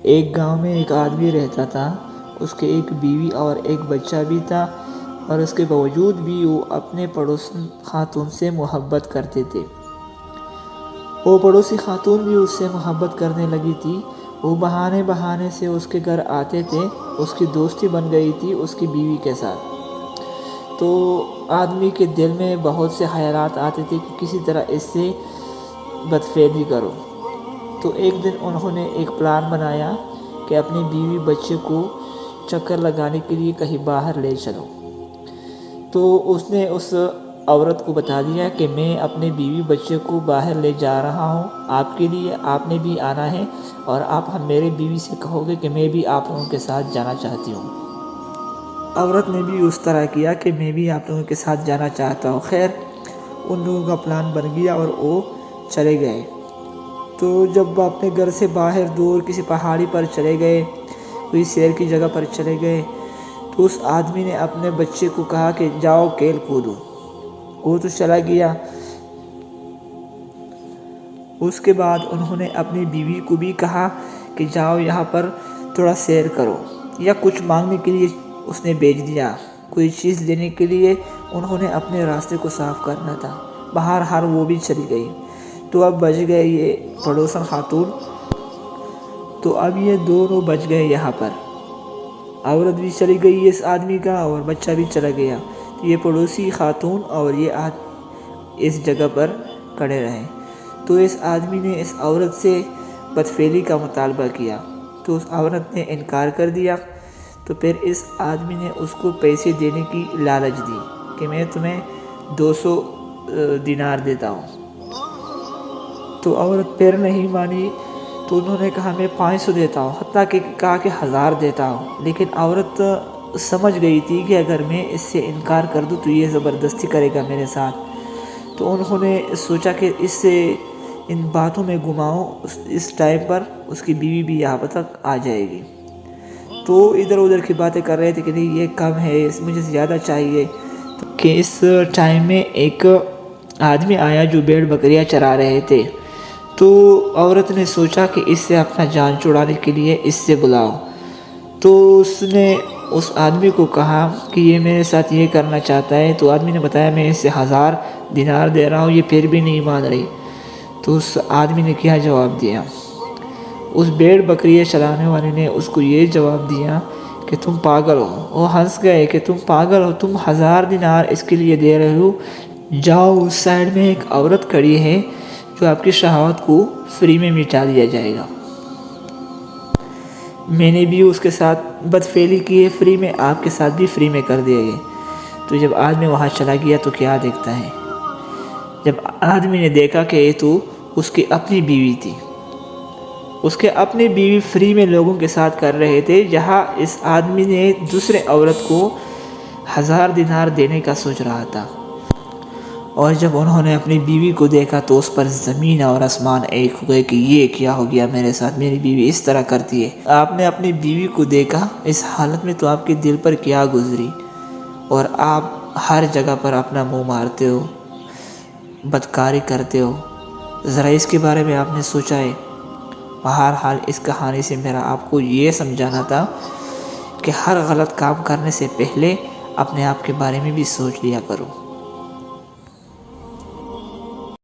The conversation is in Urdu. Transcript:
ایک گاؤں میں ایک آدمی رہتا تھا، اس کے ایک بیوی اور ایک بچہ بھی تھا، اور اس کے باوجود بھی وہ اپنے پڑوسی خاتون سے محبت کرتے تھے۔ وہ پڑوسی خاتون بھی اس سے محبت کرنے لگی تھی۔ وہ بہانے بہانے سے اس کے گھر آتے تھے، اس کی دوستی بن گئی تھی اس کی بیوی کے ساتھ۔ تو آدمی کے دل میں بہت سے خیالات آتے تھے کہ کسی طرح اس سے بدفعلی کرو۔ تو ایک دن انہوں نے ایک پلان بنایا کہ اپنی بیوی بچے کو چکر لگانے کے لیے کہیں باہر لے چلو۔ تو اس نے اس عورت کو بتا دیا کہ میں اپنے بیوی بچے کو باہر لے جا رہا ہوں، آپ کے لیے آپ نے بھی آنا ہے، اور آپ میرے بیوی سے کہو گے کہ میں بھی آپ لوگوں کے ساتھ جانا چاہتی ہوں۔ عورت نے بھی اس طرح کیا کہ میں بھی آپ لوگوں کے ساتھ جانا چاہتا ہوں۔ خیر ان لوگوں کا پلان بن گیا اور وہ چلے گئے۔ تو جب وہ اپنے گھر سے باہر دور کسی پہاڑی پر چلے گئے، کوئی سیر کی جگہ پر چلے گئے، تو اس آدمی نے اپنے بچے کو کہا کہ جاؤ کھیل کودو۔ وہ تو چلا گیا۔ اس کے بعد انہوں نے اپنی بیوی کو بھی کہا کہ جاؤ یہاں پر تھوڑا سیر کرو، یا کچھ مانگنے کے لیے اس نے بھیج دیا، کوئی چیز لینے کے لیے انہوں نے اپنے راستے کو صاف کرنا تھا۔ بہرحال وہ بھی چلی گئی۔ تو اب بچ گئے یہ پڑوسن خاتون، تو اب یہ دونوں بچ گئے یہاں پر۔ عورت بھی چلی گئی اس آدمی کا، اور بچہ بھی چلا گیا۔ تو یہ پڑوسی خاتون اور یہ اس جگہ پر کھڑے رہے۔ تو اس آدمی نے اس عورت سے بدفعلی کا مطالبہ کیا، تو اس عورت نے انکار کر دیا۔ تو پھر اس آدمی نے اس کو پیسے دینے کی لالچ دی کہ میں تمہیں 200 دینار دیتا ہوں۔ تو عورت پھر نہیں مانی، تو انہوں نے کہا میں 500 دیتا ہوں، حتیٰ کہ کہا کہ 1000 دیتا ہوں۔ لیکن عورت سمجھ گئی تھی کہ اگر میں اس سے انکار کر دوں تو یہ زبردستی کرے گا میرے ساتھ۔ تو انہوں نے سوچا کہ اس سے ان باتوں میں گھماؤں، اس ٹائم پر اس کی بیوی بھی یہاں تک آ جائے گی۔ تو ادھر ادھر کی باتیں کر رہے تھے کہ نہیں یہ کم ہے، مجھے زیادہ چاہیے۔ کہ اس ٹائم میں ایک آدمی آیا جو بھیڑ بکریاں چرا رہے تھے۔ تو عورت نے سوچا کہ اس سے اپنا جان چھڑانے کے لیے اس سے بلاؤ۔ تو اس نے اس آدمی کو کہا کہ یہ میرے ساتھ یہ کرنا چاہتا ہے۔ تو آدمی نے بتایا میں اس سے 1000 دینار دے رہا ہوں، یہ پھر بھی نہیں مان رہی۔ تو اس آدمی نے کیا جواب دیا؟ اس بھیڑ بکریاں چلانے والے نے اس کو یہ جواب دیا کہ تم پاگل ہو۔ وہ ہنس گئے کہ تم پاگل ہو، تم 1000 دینار اس کے لیے دے رہے ہو، جاؤ اس سائڈ میں ایک عورت کھڑی ہے جو آپ کی شہوات کو فری میں مٹا دیا جائے گا۔ میں نے بھی اس کے ساتھ بدفعلی کی ہے فری میں، آپ کے ساتھ بھی فری میں کر دیا گیا۔ تو جب آدمی وہاں چلا گیا تو کیا دیکھتا ہے؟ جب آدمی نے دیکھا کہ یہ تو اس کی اپنی بیوی تھی، اس کے اپنی بیوی فری میں لوگوں کے ساتھ کر رہے تھے، جہاں اس آدمی نے دوسرے عورت کو 1000 دینار دینے کا سوچ رہا تھا۔ اور جب انہوں نے اپنی بیوی کو دیکھا تو اس پر زمین اور آسمان ایک ہو گئے کہ یہ کیا ہو گیا میرے ساتھ، میری بیوی اس طرح کرتی ہے۔ آپ نے اپنی بیوی کو دیکھا اس حالت میں تو آپ کے دل پر کیا گزری، اور آپ ہر جگہ پر اپنا منہ مارتے ہو، بدکاری کرتے ہو۔ ذرا اس کے بارے میں آپ نے سوچا ہے؟ بہرحال اس کہانی سے میرا آپ کو یہ سمجھانا تھا کہ ہر غلط کام کرنے سے پہلے اپنے آپ کے بارے میں بھی سوچ لیا کرو۔